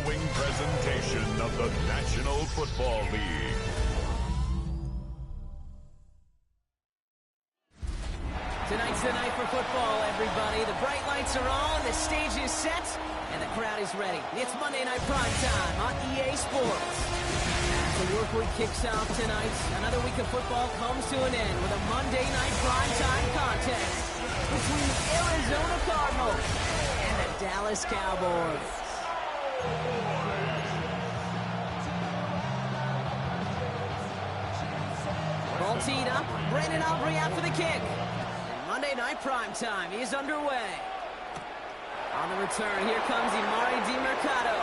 following presentation of the National Football League. Tonight's the night for football, everybody. The bright lights are on, the stage is set, and the crowd is ready. It's Monday Night Prime Time on EA Sports. As the work week kicks off tonight, another week of football comes to an end with a Monday Night Prime Time contest between the Arizona Cardinals and the Dallas Cowboys. Ball teed up, Brandon Aubrey out for the kick. Monday Night Prime Time is underway. On the return, here comes Emari DeMercado.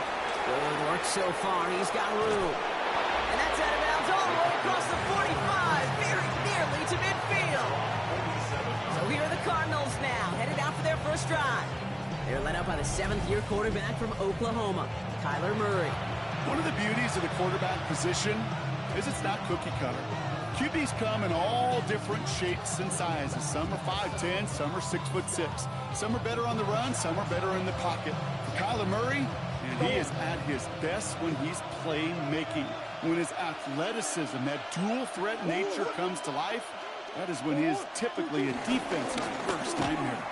Good work so far. He's got room. And that's out of bounds all the way across the 45, very nearly to midfield. So here are the Cardinals now, headed out for their first drive. They're led out by the seventh-year quarterback from Oklahoma, Kyler Murray. One of the beauties of the quarterback position is it's not cookie cutter. QBs come in all different shapes and sizes. Some are 5'10", some are 6'6". Some are better on the run, some are better in the pocket. For Kyler Murray, and he is at his best when he's playmaking. When his athleticism, that dual threat nature comes to life, that is when he is typically a defense's worst nightmare.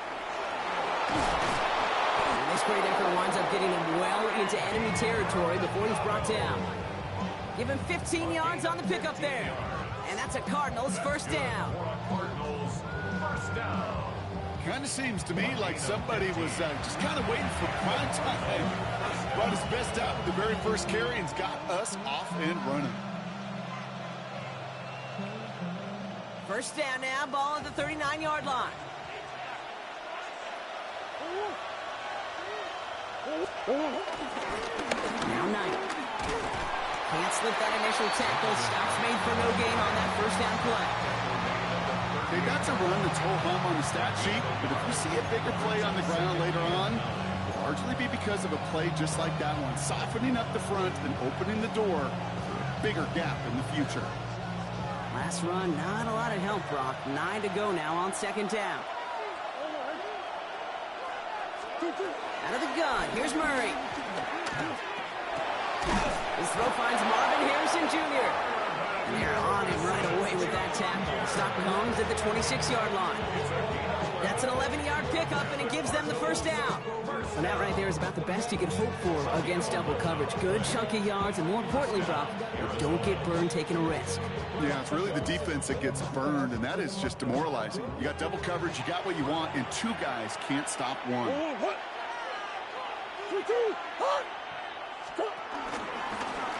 And this great effort winds up getting him well into enemy territory before he's brought down. Give him 15 yards on the pickup there. And that's a Cardinals first down. Kind of seems to me like somebody was just kind of waiting for prime time. Brought his best out with the very first carry and's got us off and running. First down now, ball at the 39-yard line. Now Knight. Can't slip that initial tackle. Stops made for no gain on that first down play. They got to run the toe home on the stat sheet, but if we see a bigger play on the ground later on, it'll largely be because of a play just like that one, softening up the front and opening the door for a bigger gap in the future. Last run, not a lot of help, Brock. 9 to go now on second down. Out of the gun, here's Murray. His throw finds Marvin Harrison Jr. And they're on him right away with that tackle. Stop comes at the 26-yard line. That's an 11-yard pickup, and it gives them the first down. And that right there is about the best you can hope for against double coverage. Good chunky yards, and more importantly, Brock, don't get burned taking a risk. Yeah, it's really the defense that gets burned, and that is just demoralizing. You got double coverage, you got what you want, and two guys can't stop one.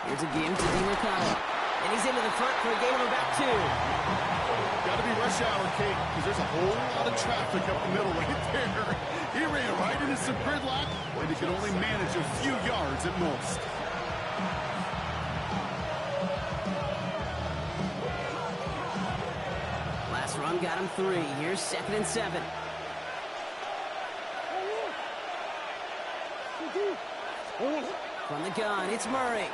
Here's a game to DeMercado. And he's into the front for a gain of about 2. Got to be rush hour, Kate, because there's a whole lot of traffic up the middle right there. He ran right into some gridlock, and he could only manage a few yards at most. Last run got him 3. Here's 2nd and 7. From the gun, it's Murray.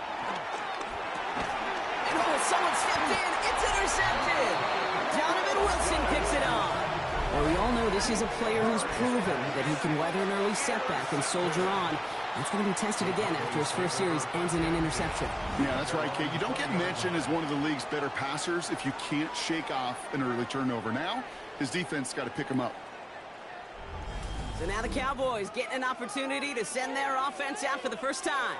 And oh, someone stepped in. It's intercepted. Donovan Wilson picks it off. Well, we all know this is a player who's proven that he can weather an early setback and soldier on. That's going to be tested again after his first series ends in an interception. Yeah, that's right, Kate. You don't get mentioned as one of the league's better passers if you can't shake off an early turnover. Now, his defense got to pick him up. So now the Cowboys getting an opportunity to send their offense out for the first time.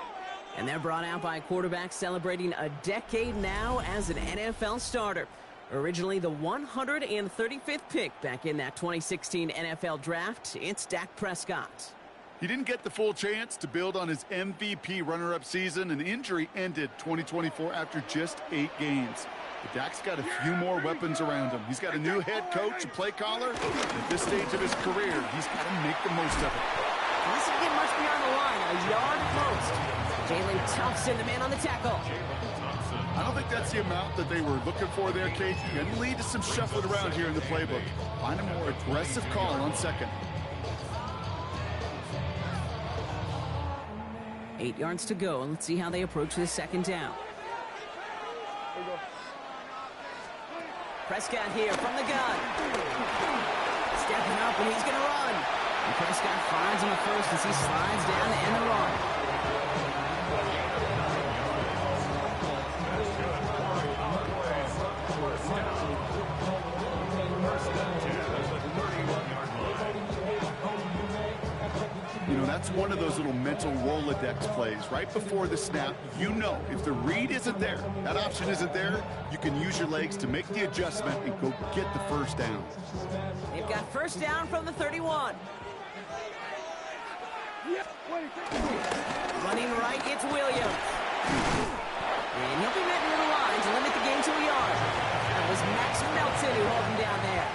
And they're brought out by a quarterback celebrating a decade now as an NFL starter. Originally the 135th pick back in that 2016 NFL Draft, it's Dak Prescott. He didn't get the full chance to build on his MVP runner-up season. An injury ended 2024 after just 8 games. But Dak's got a few more weapons around him. He's got a new head coach, a play caller. At this stage of his career, he's got to make the most of it. Doesn't get much beyond the line, a yard at most. Jalen Thompson, the man on the tackle. I don't think that's the amount that they were looking for there, Kate. Going to lead to some shuffling around here in the playbook. Find a more aggressive call on second. 8 yards to go. Let's see how they approach this second down. Prescott here from the gun. Stepping up, and he's going to run. And Prescott finds him at first as he slides down to end the run. You know, that's one of those little mental Rolodex plays. Right before the snap, you know if the read isn't there, that option isn't there, you can use your legs to make the adjustment and go get the first down. They've got first down from the 31. Running right, it's Williams. And he'll be met near the line to limit the gain to a yard. That was Max Melton who held him down there.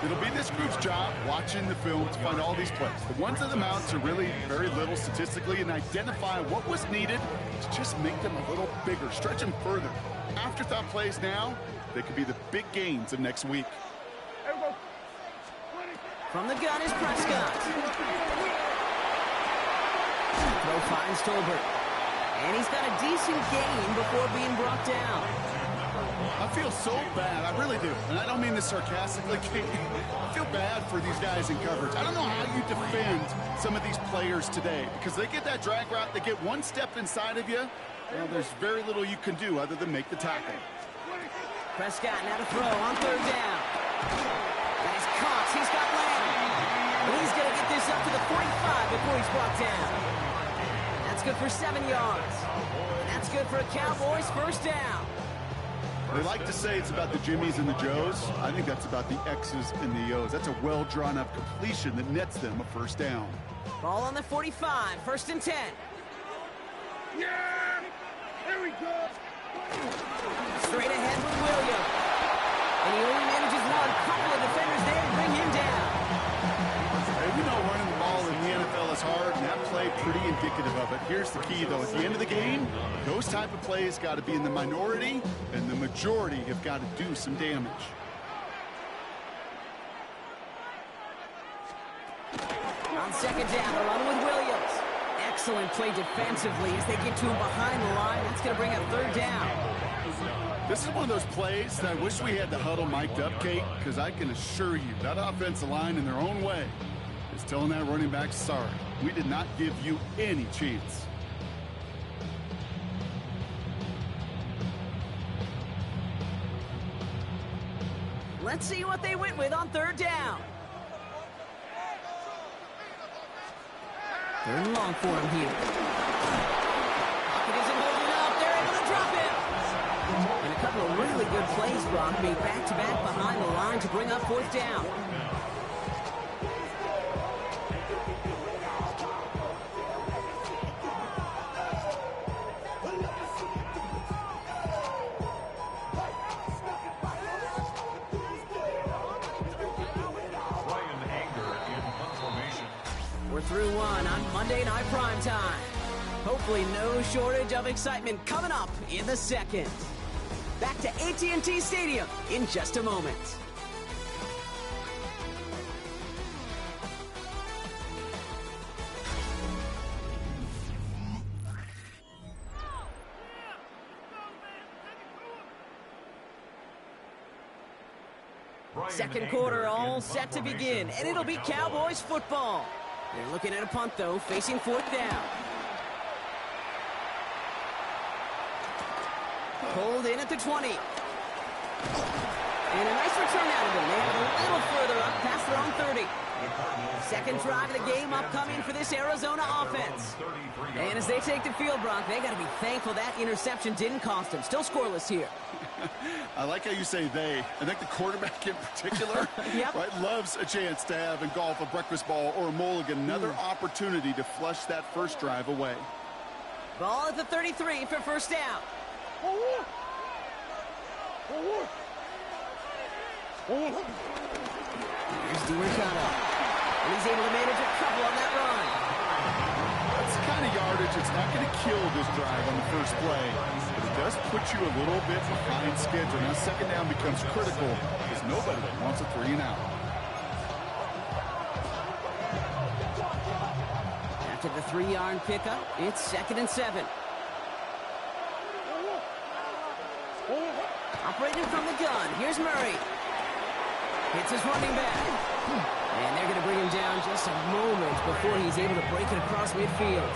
It'll be this group's job watching the film to find all these plays. The ones that amount to really very little statistically and identify what was needed to just make them a little bigger, stretch them further. Afterthought plays now, they could be the big gains of next week. From the gun is Prescott. Throw finds Tolbert. And he's got a decent gain before being brought down. I feel so bad. I really do. And I don't mean this sarcastically. I feel bad for these guys in coverage. I don't know how you defend some of these players today because they get that drag route, they get one step inside of you. Well, there's very little you can do other than make the tackle. Prescott now to throw on third down. And he's caught. He's got Lamb. And he's going to get this up to the 45 before he's brought down. That's good for 7 yards. And that's good for a Cowboys first down. They like to say it's about the Jimmies and the Joes. I think that's about the X's and the O's. That's a well-drawn-up completion that nets them a first down. Ball on the 45, first and 10. Yeah! Here we go! Straight ahead with Williams. And he only manages one. Couple of defenders there to bring him down. Hey, we know running the ball in the NFL is hard, and that play pretty indicative of it. Here's the key, though. At the end of the game, those type of plays got to be in the minority, and the majority have got to do some damage. On second down, the run with Williams. Excellent play defensively as they get to him behind the line. That's going to bring up third down. This is one of those plays that I wish we had the huddle mic'd up, Kate, because I can assure you that offensive line in their own way is telling that running back, sorry, we did not give you any chance. Let's see what they went with on third down. Third and long for him here. Pocket isn't holding up. They're able to drop him. And a couple of really good plays, Brock, being back-to-back behind the line to bring up fourth down. We're through one on Monday Night Primetime. Hopefully no shortage of excitement coming up in the second. Back to AT&T Stadium in just a moment. Second quarter all set to begin, and it'll be Cowboys football. They're looking at a punt, though, facing fourth down. Pulled in at the 20. And a nice return out of him. They have it a little further up past their own 30. Second drive of the game upcoming for this Arizona offense. And as they take the field, Brock, they got to be thankful that interception didn't cost them. Still scoreless here. I like how you say they. I think the quarterback in particular Yep. right, loves a chance to have in golf a breakfast ball or a mulligan, another opportunity to flush that first drive away. Ball at the 33 for first down. Here's DiMercado. And he's able to manage a couple on that run. That's the kind of yardage it's not going to kill this drive on the first play, but it does put you a little bit behind schedule. Now second down becomes critical because nobody wants a 3 and out. After the 3-yard pickup, it's second and 7. Operating from the gun, here's Murray. Hits his running back. And they're going to bring him down just a moment before he's able to break it across midfield.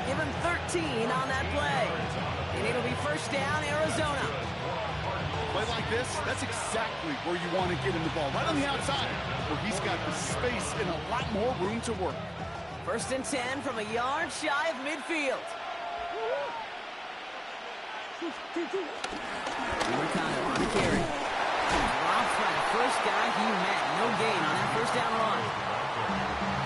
Give him 13 on that play. And it'll be first down, Arizona. play like this, that's exactly where you want to get him the ball. Right on the outside, where he's got the space and a lot more room to work. 1st and 10 from a yard shy of midfield. Mercado on the carry. Drops by the first guy he met. No gain on that 1st down run.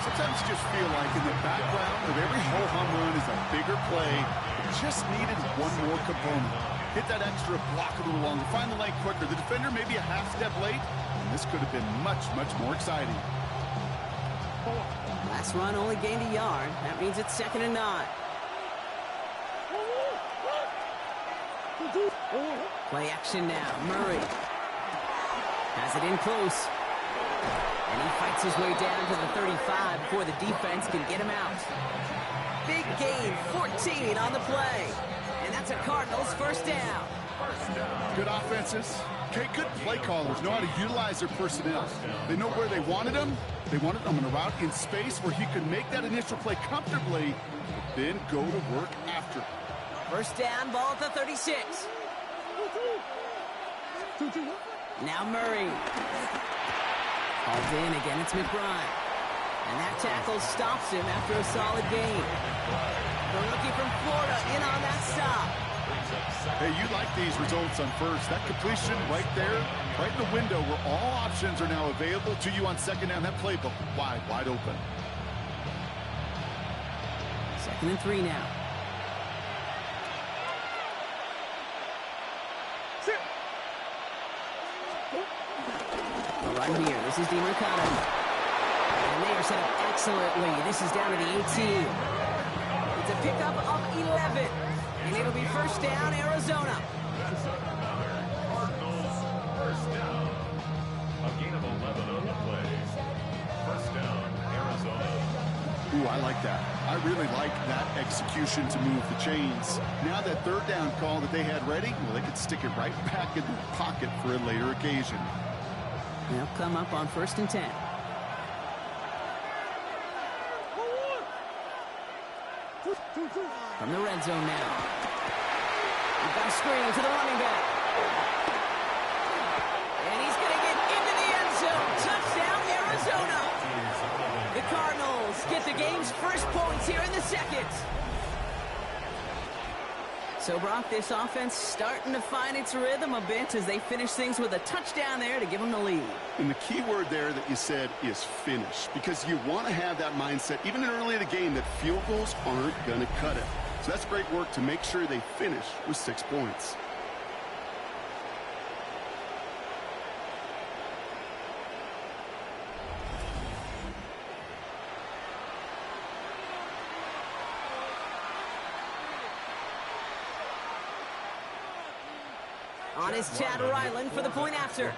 Sometimes you just feel like in the background of every ho-hum run is a bigger play. It just needed one more component. Hit that extra block a little longer. Find the lane quicker. The defender may be a half step late, and this could have been much, much more exciting. Last run only gained a yard. That means it's 2nd and 9. Play action now. Murray has it in close. And he fights his way down to the 35 before the defense can get him out. Big gain, 14 on the play. And that's a Cardinals 1st down. Good offenses. Okay, good play callers know how to utilize their personnel. They know where they wanted them. They wanted them on a route in space where he could make that initial play comfortably, but then go to work after. 1st down, ball at the 36. Now Murray. Hauled in again, it's McBride. And that tackle stops him after a solid gain. The rookie from Florida in on that stop. Hey, you like these results on 1st. That completion right there, right in the window where all options are now available to you on 2nd down. That playbook wide open. 2nd and 3 now. The run here. This is DeMercado. And they are set up excellently. This is down to the 18. It's a pickup of 11. And it'll be 1st down, Arizona. Cardinals, 1st down. A gain of 11 on the play. 1st down, Arizona. Ooh, I like that. I really like that execution to move the chains. Now that 3rd down call that they had ready, well, they could stick it right back in the pocket for a later occasion. They'll come up on 1st and 10. From the red zone now. We've got a screen to the running back. And he's going to get into the end zone. Touchdown, Arizona. The Cardinals get the game's first points here in the 2nd. So, Brock, this offense starting to find its rhythm a bit as they finish things with a touchdown there to give them the lead. And the key word there that you said is finish, because you want to have that mindset, even early in the game, that field goals aren't going to cut it. So that's great work to make sure they finish with 6 points. On is Chad Ryland for the point after.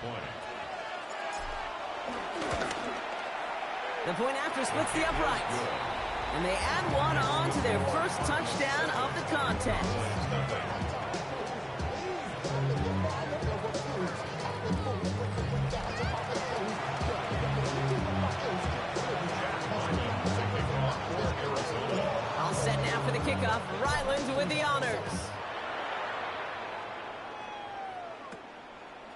The point after splits the uprights. And they add one on to their first touchdown of the contest. All set now for the kickoff. Ryland with the honors.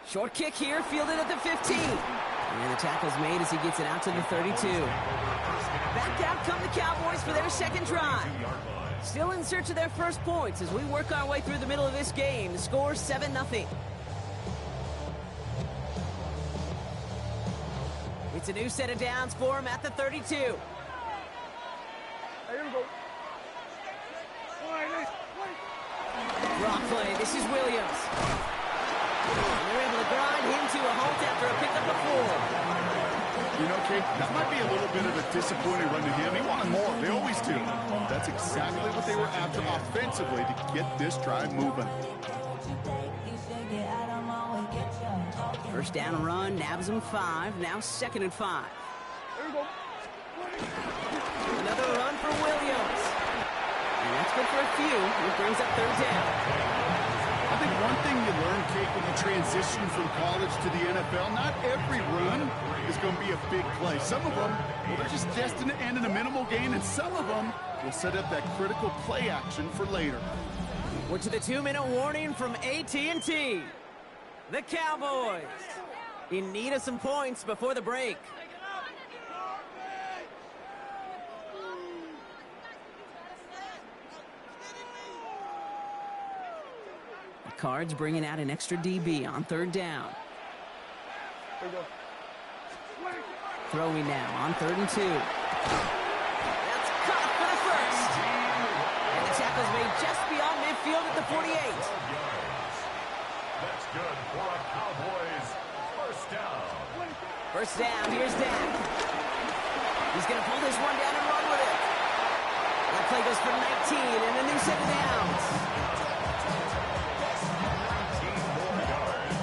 Short kick here, fielded at the 15. And the tackle's made as he gets it out to the 32. Back out come the Cowboys for their 2nd drive. Still in search of their first points as we work our way through the middle of this game. The score 7-0. It's a new set of downs for him at the 32. Here we go. Rock play, this is Williams. They're able to grind him to a halt after a pickup of 4. You know, Kate, that might be a little bit of a disappointing run to him. He wanted more. They always do. That's exactly what they were after offensively to get this drive moving. 1st down run, nabs him 5. Now 2nd and 5. Here we go. Another run for Williams. And that's good for a few. It brings up 3rd down. I think one thing you learn, Kate, when you transition from college to the NFL, not every run is going to be a big play. Some of them, well, they're just destined to end in a minimal gain, and some of them will set up that critical play action for later. We're to the 2-minute warning from AT&T. The Cowboys in need of some points before the break. The Cards bringing out an extra DB on 3rd down. Throwing now on 3rd and 2. That's caught for the first. And the tackle's made just beyond midfield at the 48. That's good for a Cowboys first down. First down, here's Dak. He's going to pull this one down and run with it. That play goes for 19 and a new set of downs. 19 more yards.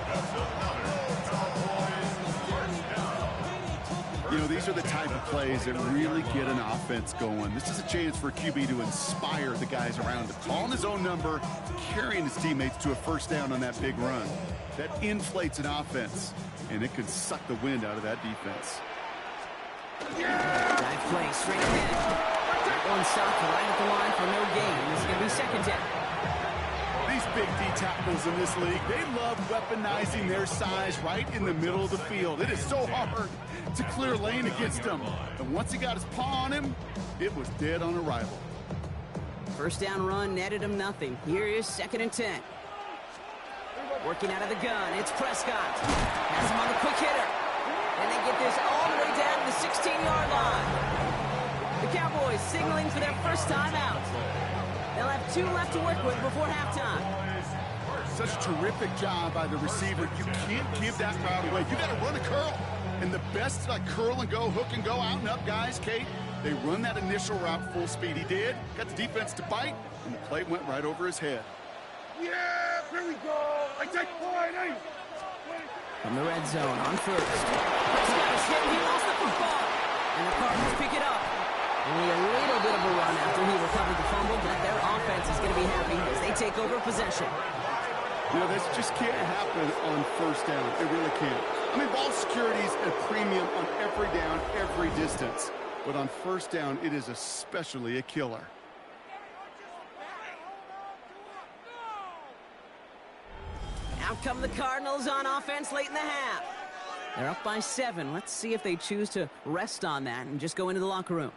That's another Cowboys first down. You know, these are the type of plays that really get an offense going. This is a chance for a QB to inspire the guys around him. Calling his own number, carrying his teammates to a first down on that big run. That inflates an offense, and it could suck the wind out of that defense. Dive play straight ahead. That one stopped right at the line for no gain. This is going to be 2nd down. These big D tackles in this league, they love weaponizing their size right in the middle of the field. It is so hard to clear lane against them. And once he got his paw on him, it was dead on arrival. First down run netted him nothing. Here is 2nd and 10. Working out of the gun, it's Prescott. Has him on the quick hitter. And they get this all the way down to the 16-yard line. The Cowboys signaling for their first time out. They'll have 2 left to work with before halftime. Such a terrific job by the receiver. You can't give that route away. You got to run a curl. And the best, like curl and go, hook and go, out and up guys, Kate, they run that initial route full speed. He did. Got the defense to bite, and the play went right over his head. Yeah, here we go. I take point, eh? From the red zone on 1st. Prescott is hit. He lost the football. And the Cardinals pick it up. Only a little bit of a run after he recovered the fumble, but their offense is going to be happy as they take over possession. You know, this just can't happen on first down. It really can't. I mean, ball security is a premium on every down, every distance. But on first down, it is especially a killer. Out come the Cardinals on offense late in the half. They're up by 7. Let's see if they choose to rest on that and just go into the locker room.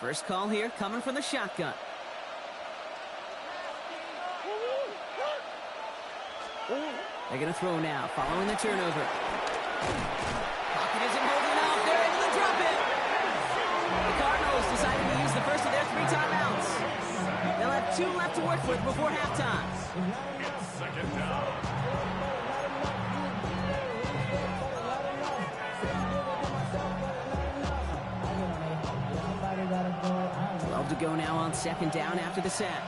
First call here coming from the shotgun. They're going to throw now, following the turnover. Pocket isn't holding off. They're able to drop it. The Cardinals decided to use the first of their 3 timeouts. They'll have 2 left to work with before halftime. It's 2nd down. 12 to go now on 2nd down after the sack.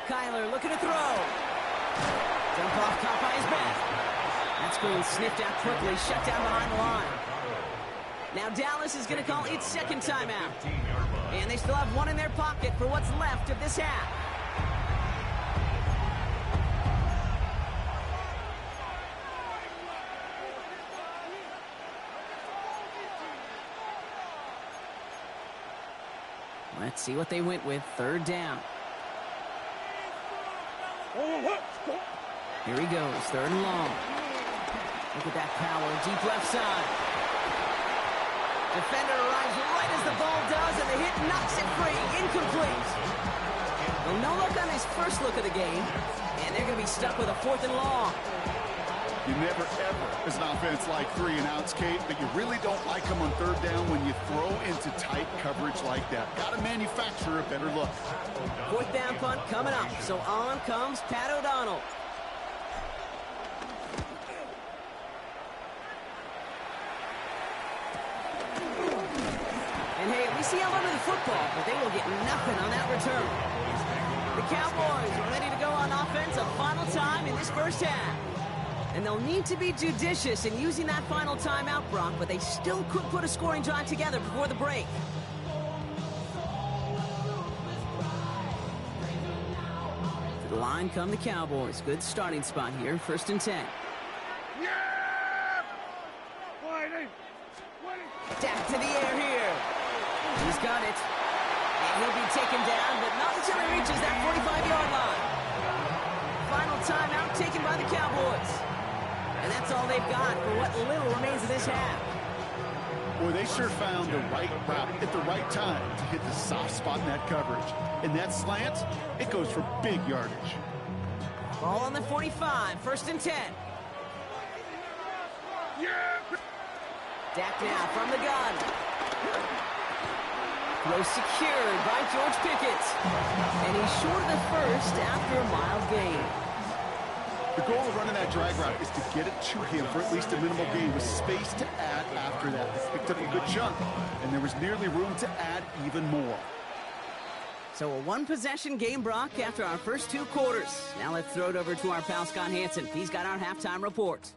Kyler looking to throw. Jump off, caught by his back. That screen sniffed out quickly, shut down behind the line. Now Dallas is going to call its 2nd timeout. And they still have 1 in their pocket for what's left of this half. Let's see what they went with. 3rd down. Here he goes, 3rd and long. Look at that power, deep left side. Defender arrives right as the ball does, and the hit knocks it free. Incomplete. Well, no look on his first look of the game, and they're going to be stuck with a 4th and long. You never, ever, as an offense, like 3 and outs, Kate, but you really don't like them on 3rd down when you throw into tight coverage like that. Got to manufacture a better look. 4th down punt coming up, so on comes Pat O'Donnell. And hey, we see how under the football, but they will get nothing on that return. The Cowboys are ready to go on offense a final time in this first half. And they'll need to be judicious in using that final timeout, Brock, but they still could put a scoring drive together before the break. To Line come the Cowboys. Good starting spot here. 1st and 10. Yeah! Down to the air here. He's got it. And he'll be taken down, but not until he reaches that 45-yard line. Final timeout taken by the Cowboys. And that's all they've got for what little remains of this half. Boy, they sure found the right route at the right time to hit the soft spot in that coverage. And that slant, it goes for big yardage. Ball on the 45, 1st and 10. Dak now from the gun. Throw secured by George Pickett. And he's short of the first after a mild gain. The goal of running that drag route is to get it to him for at least a minimal gain with space to add after that. They picked up a good chunk, and there was nearly room to add even more. So a one-possession game, Brock, after our first 2 quarters. Now let's throw it over to our pal Scott Hansen. He's got our halftime report.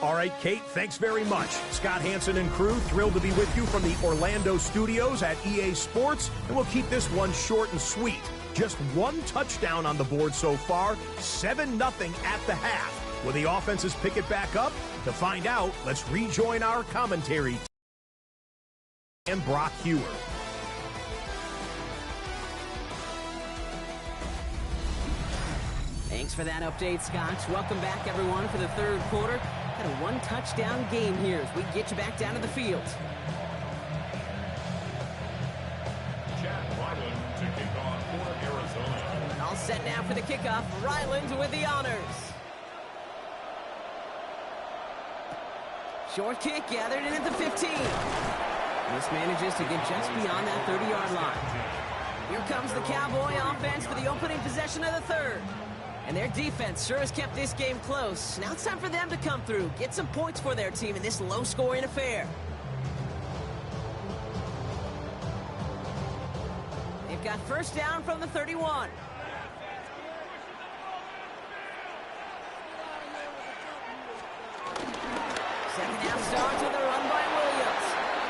All right, Kate, thanks very much. Scott Hansen and crew, thrilled to be with you from the Orlando studios at EA Sports, and we'll keep this one short and sweet. Just 1 touchdown on the board so far, 7-0 at the half. Will the offenses pick it back up? To find out, let's rejoin our commentary team and Brock Hewer. Thanks for that update, Scott. Welcome back, everyone, for the 3rd quarter. Got a 1-touchdown game here as we get you back down to the field. To kick off for Arizona. All set now for the kickoff. Ryland with the honors. Short kick gathered in at the 15. This manages to get just beyond that 30-yard line. Here comes the Cowboy offense for the opening possession of the 3rd. And their defense sure has kept this game close. Now it's time for them to come through, get some points for their team in this low-scoring affair. They've got 1st down from the 31. Second half starts with a run by Williams.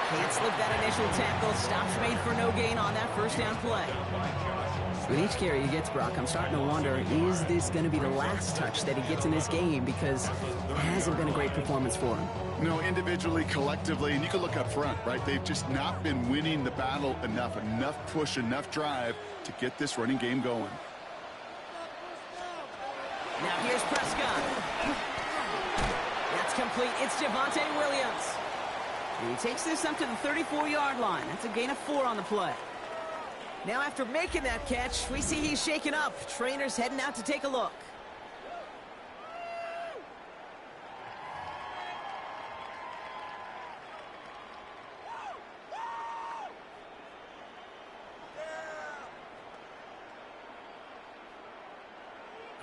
Can't slip that initial tackle. Stops made for no gain on that 1st down play. With each carry he gets, Brock, I'm starting to wonder, is this going to be the last touch that he gets in this game? Because it hasn't been a great performance for him. No, individually, collectively, and you can look up front, right? They've just not been winning the battle enough push, enough drive to get this running game going. Now here's Prescott. That's complete. It's Javonte Williams. And he takes this up to the 34-yard line. That's a gain of 4 on the play. Now after making that catch, we see he's shaken up. Trainer's heading out to take a look.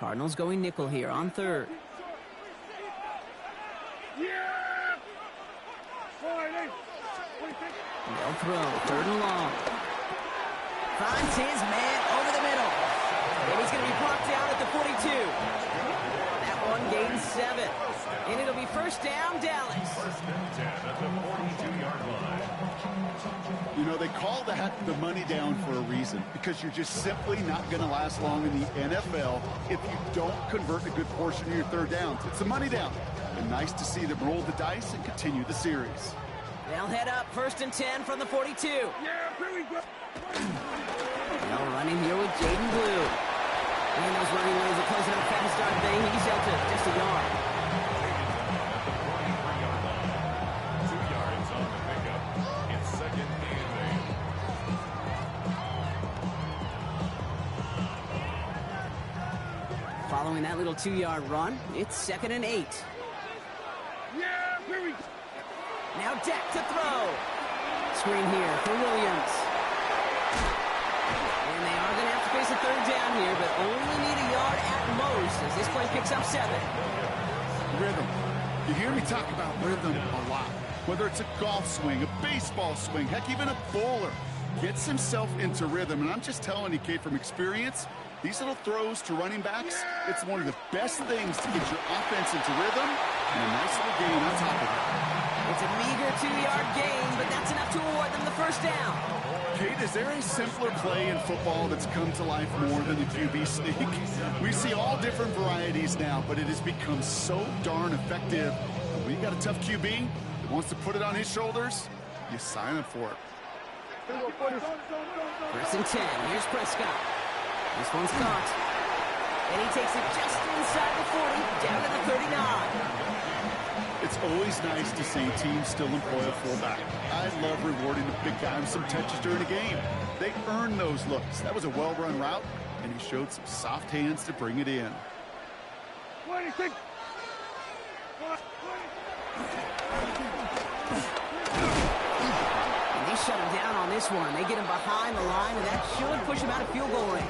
Cardinals going nickel here on 3rd. They'll throw, 3rd and long. Finds his man over the middle. And he's going to be brought down at the 42. That one gains 7. And it'll be 1st down, Dallas. 1st and 10 at the 42-yard line. You know, they call that the money down for a reason, because you're just simply not going to last long in the NFL if you don't convert a good portion of your 3rd downs. It's the money down. And nice to see them roll the dice and continue the series. They'll head up 1st and 10 from the 42. Yeah, here we go. Now running here with Jaden Blue. And those running lanes are closing up fast start thing. He's out to just a yard. 2 yards on the pickup. It's 2nd and 8. Following that little 2-yard run, it's 2nd and 8. Yeah, here we go. Now Dak to throw. Screen here for Williams. And they are going to have to face a 3rd down here, but only need a yard at most as this play picks up 7. Rhythm. You hear me talk about rhythm a lot. Whether it's a golf swing, a baseball swing, heck, even a bowler gets himself into rhythm. And I'm just telling you, Kate, from experience, These little throws to running backs, it's one of the best things to get your offense into rhythm and a nice little gain on top of it. It's a meager 2-yard gain, but that's enough to award them the first down. Kate, is there a simpler play in football that's come to life more than the QB sneak? We see all different varieties now, but it has become so darn effective. When you got a tough QB that wants to put it on his shoulders, you sign up for it. First and 10. Here's Prescott. This one's caught. And he takes it just inside the 40, down to the 39. It's always nice to see teams still employ a fullback. I love rewarding the big guy with some touches during a game. They earn those looks. That was a well-run route, and he showed some soft hands to bring it in. And they shut him down on this one. They get him behind the line, and that should push him out of field goal range.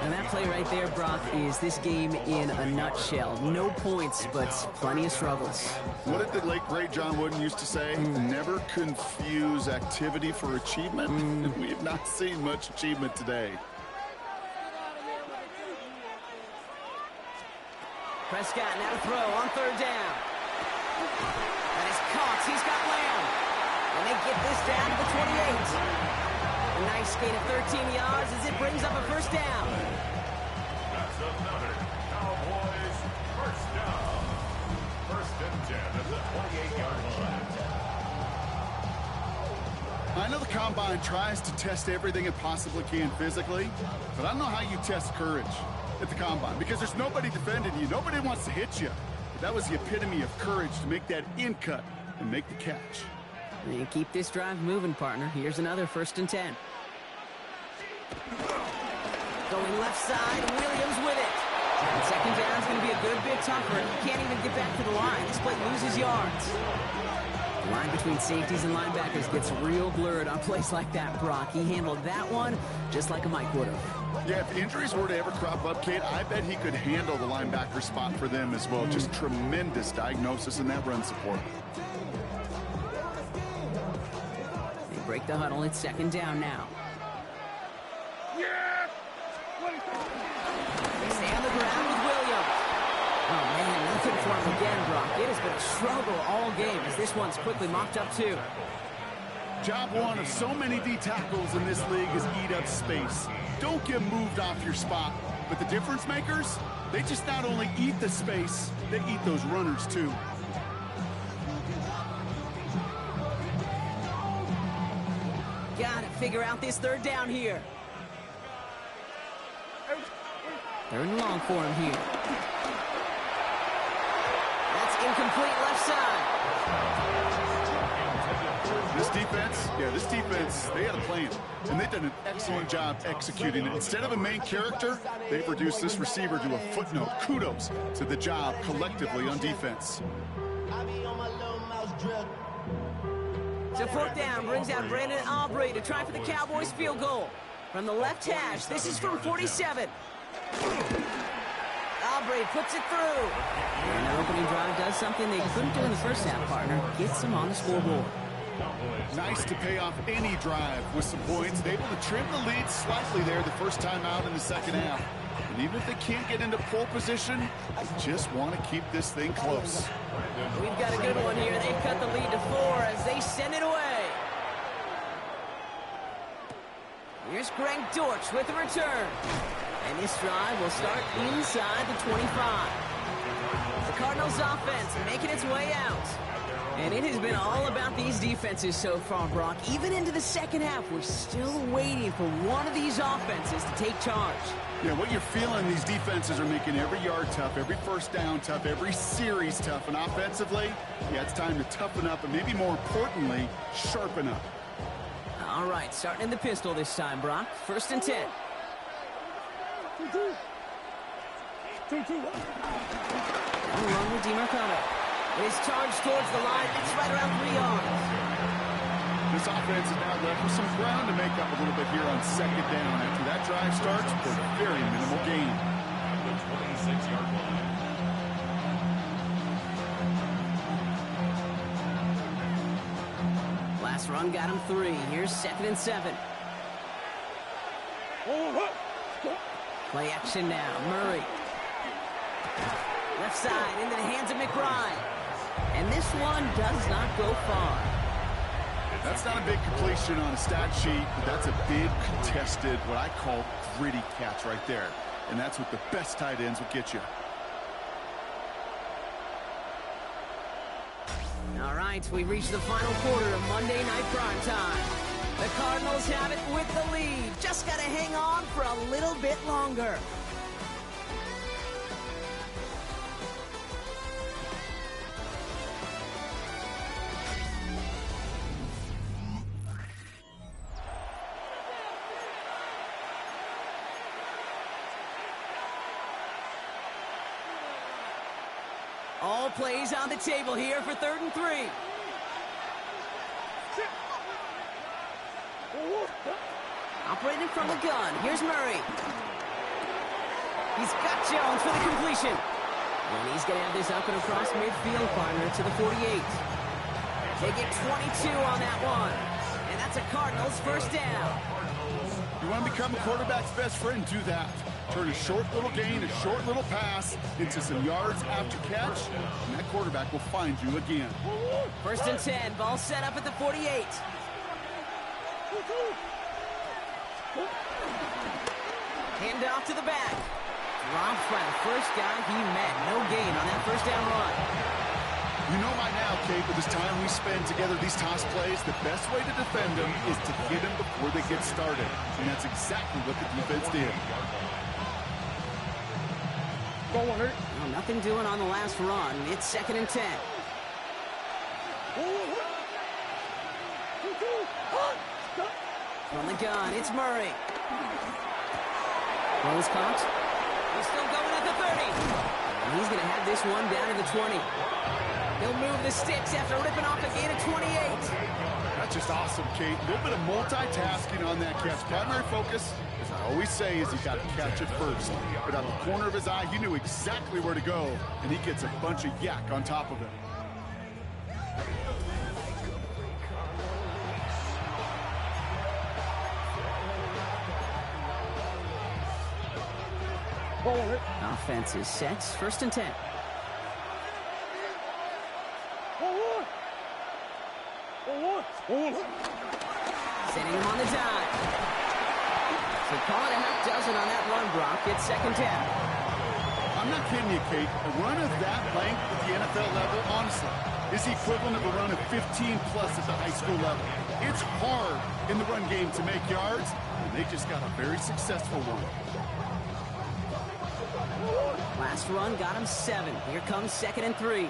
And that play right there, Brock, is this game in a nutshell. No points, but plenty of struggles. What did the late, great John Wooden used to say? Never confuse activity for achievement. And we have not seen much achievement today. Prescott now to throw on third down. That is Cox. He's got Lamb. And they get this down to the 28. A nice gain of 13 yards as it brings up a first down. That's another Cowboys first down. First and 10 at the 28-yard line. I know the Combine tries to test everything it possibly can physically, but I don't know how you test courage at the Combine because there's nobody defending you. Nobody wants to hit you. But that was the epitome of courage to make that in cut and make the catch. And keep this drive moving, partner. Here's another first and 10. Going left side, Williams with it. And second down is going to be a good bit tougher. He can't even get back to the line. This play loses yards. The line between safeties and linebackers gets real blurred on plays like that, Brock. He handled that one just like a Mike would have. Yeah, if injuries were to ever crop up, Kate, I bet he could handle the linebacker spot for them as well. Just tremendous diagnosis in that run support. Break the huddle. It's second down now. They stay on the ground with Williams. Oh, man, nothing for him again, Brock. It has been a struggle all game as this one's quickly mopped up, too. Job one of so many D tackles in this league is eat up space. Don't get moved off your spot. But the difference makers, they just not only eat the space, they eat those runners, too. Got to figure out this third down here. Third and long for him here. That's incomplete left side. This defense, they had a plan. And they've done an excellent job executing it. Instead of a main character, they've reduced this receiver to a footnote. Kudos to the job collectively on defense. So fourth down brings out Brandon Aubrey to try for the Cowboys field goal. From the left hash, this is from 47. Aubrey puts it through. And the opening drive does something they couldn't do in the first half, partner. Gets them on the scoreboard. Nice to pay off any drive with some points. They're able to trim the lead slightly there the first time out in the second half. And even if they can't get into pole position, they just want to keep this thing close. We've got a good one here. They've cut the lead to 4 as they send it away. Here's Greg Dortch with the return. And this drive will start inside the 25. The Cardinals offense making its way out. And it has been all about these defenses so far, Brock. Even into the second half, we're still waiting for one of these offenses to take charge. Yeah, what you're feeling, these defenses are making every yard tough, every first down tough, every series tough. And offensively, yeah, it's time to toughen up and maybe more importantly, sharpen up. All right, starting in the pistol this time, Brock. First and 10. And run with DeMarcano. It is charged towards the line. It's right around 3 yards. This offense is now left with some ground to make up a little bit here on second down. After that drive starts with a very minimal gain. The 26-yard line. Last run got him 3. Here's second and 7. Play action now. Murray. Left side into the hands of McBride. And this one does not go far. That's not a big completion on a stat sheet, but that's a big contested, what I call gritty catch right there. And that's what the best tight ends will get you. All right, we reached the final quarter of Monday Night Primetime. The Cardinals have it with the lead. Just got to hang on for a little bit longer. All plays on the table here for 3rd and 3. Operating from the gun. Here's Murray. He's got Jones for the completion. And he's going to have this up and across midfield, partner, to the 48. They get 22 on that one. And that's a Cardinals first down. You want to become a quarterback's best friend, do that. Turn a short little gain, a short little pass into some yards after catch, and that quarterback will find you again. 1st and 10, ball set up at the 48. Hand off to the back. Dropped by the first guy he met. No gain on that first down run. You know by now, Kate, with this time we spend together these toss plays, the best way to defend them is to hit them before they get started. And that's exactly what the defense did. Well, nothing doing on the last run. It's 2nd and 10. From the gun, it's Murray. Rose caught. He's still going at the 30. And he's going to have this one down to the 20. He'll move the sticks after ripping off a gain of 28. That's just awesome, Kate. A little bit of multitasking on that catch. Primary focus, as I always say, is he's got to catch it first. But out the corner of his eye, he knew exactly where to go, and he gets a bunch of yak on top of it. Offense is set. 1st and 10. Setting him on the dime. So call it a half dozen on that run, Brock. It's 2nd down. I'm not kidding you, Kate. A run of that length at the NFL level, honestly, is the equivalent of a run of 15-plus at the high school level. It's hard in the run game to make yards, and they just got a very successful one. Last run got him 7. Here comes 2nd and 3.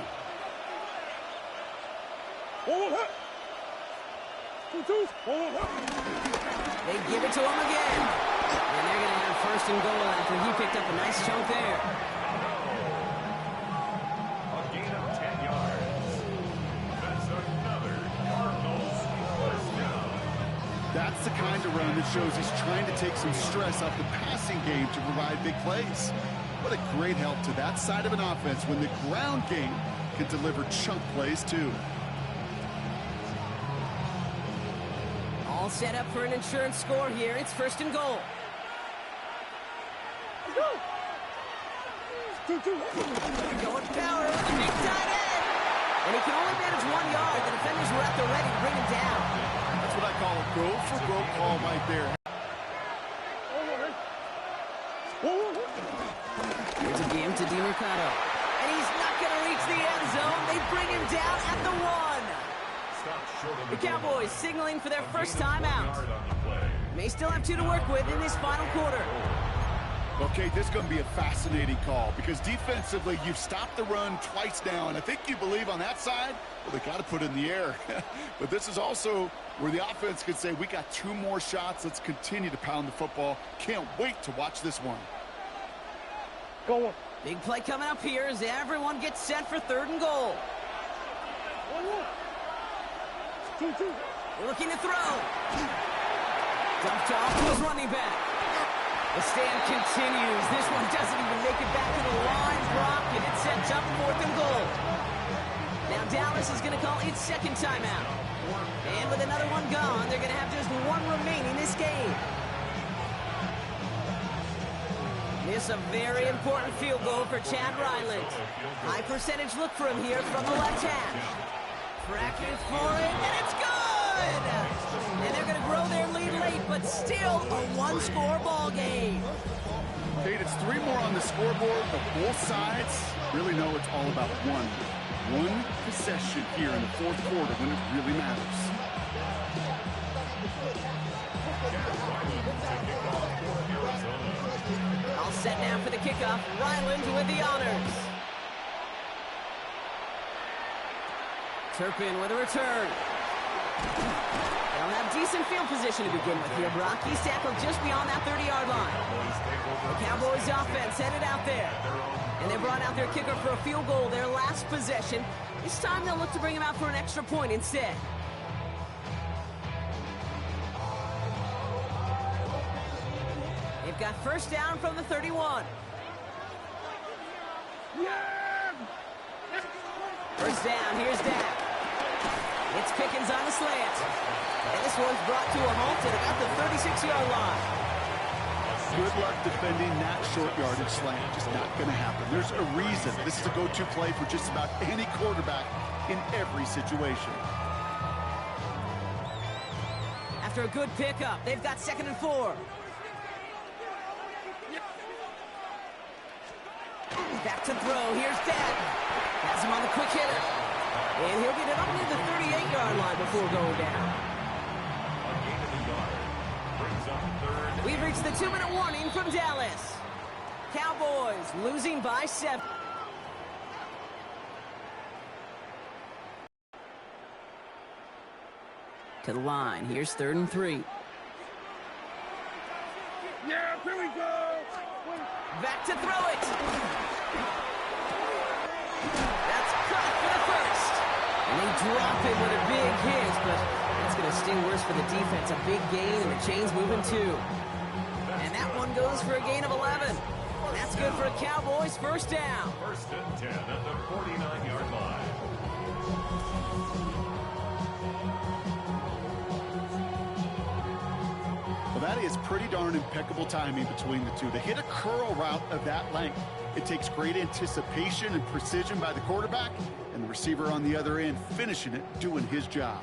They give it to him again. And they're going to have 1st and goal after he picked up a nice chunk there. A gain of 10 yards. That's another Cardinals first down. That's the kind of run that shows he's trying to take some stress off the passing game to provide big plays. What a great help to that side of an offense when the ground game can deliver chunk plays too. All set up for an insurance score here. It's 1st and goal. Going power with the big tight end. And he can only manage 1 yard. The defenders were at the ready to bring him down. That's what I call a go-for-broke call right there. Here's a game to DiMercato. And he's not going to reach the end zone. They bring him down at the 1. The Cowboys signaling for their first time out. May still have 2 to work with in this final quarter. Okay, this is going to be a fascinating call because defensively you've stopped the run twice now, and I think you believe on that side, well, they got to put it in the air. But this is also where the offense could say, we got 2 more shots. Let's continue to pound the football. Can't wait to watch this one. Go on. Big play coming up here as everyone gets set for 3rd and goal. Looking to throw. Dumped off to his running back. The stand continues. This one doesn't even make it back to the line, Brock, and it sets up 4th and goal. Now Dallas is going to call its 2nd timeout. And with another one gone, they're going to have just 1 remaining this game. This is a very important field goal for Chad Ryland. High percentage look for him here from the left hash. Cracking for it, and it's good! And they're going to grow their lead late, but still a one-score ball game. Kate, it's 3 more on the scoreboard, but both sides really know it's all about one possession here in the fourth quarter when it really matters. All set now for the kickoff. Ryland with the honors. Turpin with a return. They'll have decent field position to begin with here, Brock. He's tackled just beyond that 30-yard line. The Cowboys offense headed out there. And they brought out their kicker for a field goal their last possession. This time they'll look to bring him out for an extra point instead. They've got first down from the 31. First down, here's Dak. It's Pickens on the slant. And this one's brought to a halt at about the 36-yard line. Good luck defending that short yardage slant. Just not going to happen. There's a reason. This is a go-to play for just about any quarterback in every situation. After a good pickup, they've got 2nd and 4. Back to throw. Here's Dak. Has him on the quick hitter. And he'll get it up near the 38-yard line before going down. We've reached the 2-minute warning from Dallas. Cowboys losing by 7. To the line. Here's 3rd and 3. Yeah, here we go. Back to throw it. That's caught for the first. And they drop him with a big hit, but it's going to sting worse for the defense. A big gain, and the chain's moving too. And that one goes for a gain of 11. That's good for a Cowboys first down. 1st and 10 at the 49-yard line. Well, that is pretty darn impeccable timing between the two. To hit a curl route of that length, it takes great anticipation and precision by the quarterback, and the receiver on the other end finishing it, doing his job.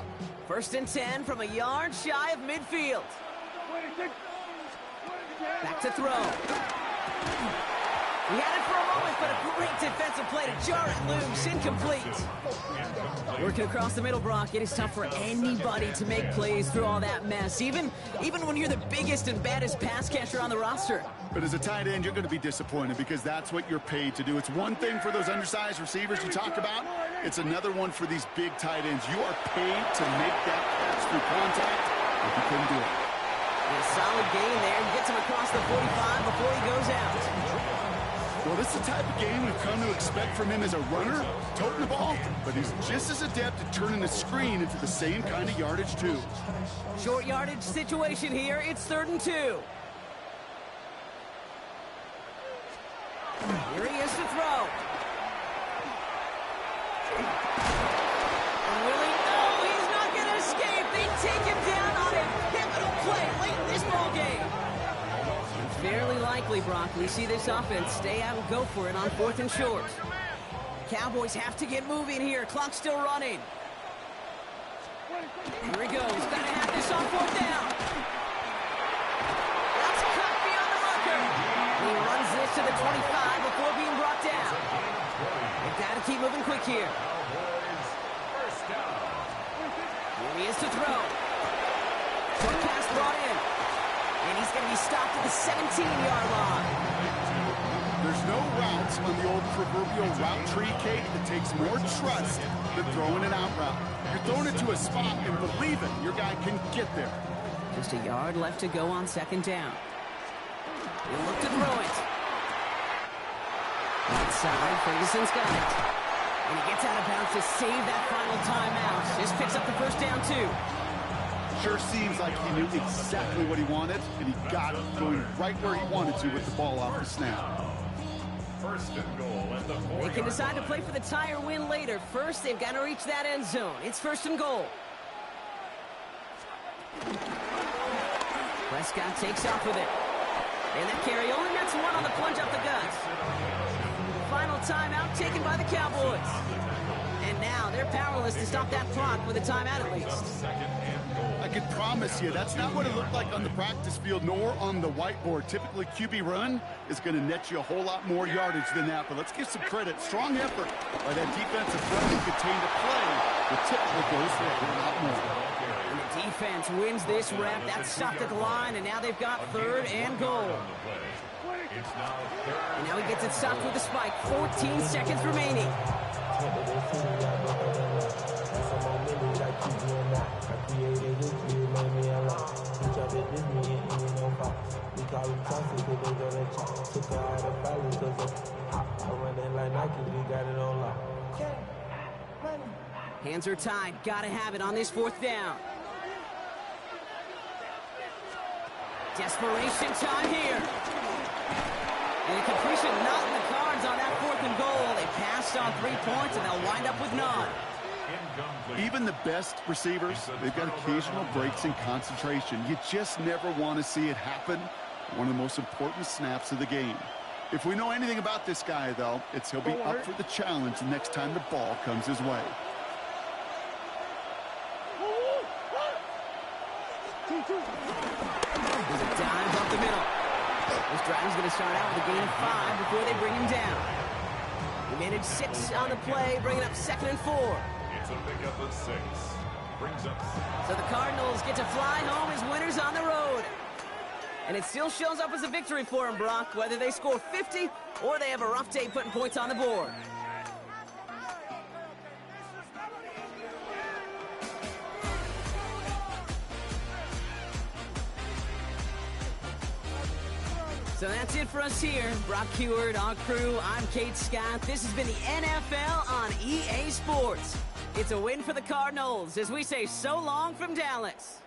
1st and 10 from a yard shy of midfield. Back to throw. He had it for a moment, but a great defensive play to jar it loose. Incomplete. Working across the middle, Brock. It is tough for anybody to make plays through all that mess, even when you're the biggest and baddest pass catcher on the roster. But as a tight end, you're going to be disappointed because that's what you're paid to do. It's one thing for those undersized receivers you talk about. It's another one for these big tight ends. You are paid to make that catch through contact, but you couldn't do it. A solid gain there. Gets him across the 45 before he goes out. Well, this is the type of game we've come to expect from him as a runner, toting the ball, but he's just as adept at turning the screen into the same kind of yardage, too. Short yardage situation here. It's 3rd and 2. Here he is to throw. And Willie, oh, he's not going to escape. They take him down on a pivotal play late in this ball game. Fairly likely, Brock. We see this offense stay out and go for it on 4th and short. Cowboys have to get moving here. Clock's still running. Here he goes. Got to have this on 4th down. That's cut beyond the marker. He runs this to the 25 before being brought down. They've got to keep moving quick here. Here he is to throw. Short pass brought in. And he's going to be stopped at the 17-yard line. There's no routes on the old proverbial route tree, Kate, that takes more trust than throwing an out route. You're throwing it to a spot and believing your guy can get there. Just a yard left to go on 2nd down. He'll look to throw it. Outside, Ferguson's got it. And he gets out of bounds to save that final timeout. Just picks up the first down, too. Sure seems like he knew exactly what he wanted, and he got it, going right where he wanted to with the ball off the snap. 1st and goal at the 4. They can decide to play for the tie or win later. First, they've got to reach that end zone. It's 1st and goal. Prescott takes off with it. And that carry only nets one on the plunge up the guts. Final timeout taken by the Cowboys. And now they're powerless to stop that clock with a timeout at least. I can promise you that's not what it looked like on the practice field nor on the whiteboard. Typically, QB run is going to net you a whole lot more yardage than that. But let's give some credit. Strong effort by that defensive front to contain the play. The typically goes for a whole lot more. And the defense wins this rep. That's stopped at the line, and now they've got 3rd and goal. And now he gets it stopped with a spike. 14 seconds remaining. Hands are tied. Gotta have it on this 4th down. Desperation time here. And a completion not in the cards on that 4th and goal. They passed on 3 points, and they'll wind up with none. Even the best receivers, they've got occasional breaks in concentration. You just never want to see it happen. One of the most important snaps of the game. If we know anything about this guy, though, it's he'll be up for the challenge the next time the ball comes his way. There's a dive up the middle. This drive is going to start out with a gain of 5 before they bring him down. He managed 6 on the play, bringing up 2nd and 4. It's a pickup of 6. Brings up 6. So the Cardinals get to fly home as winners on the road. And it still shows up as a victory for them, Brock, whether they score 50 or they have a rough day putting points on the board. So that's it for us here. Brock Heward, our crew, I'm Kate Scott. This has been the NFL on EA Sports. It's a win for the Cardinals as we say so long from Dallas.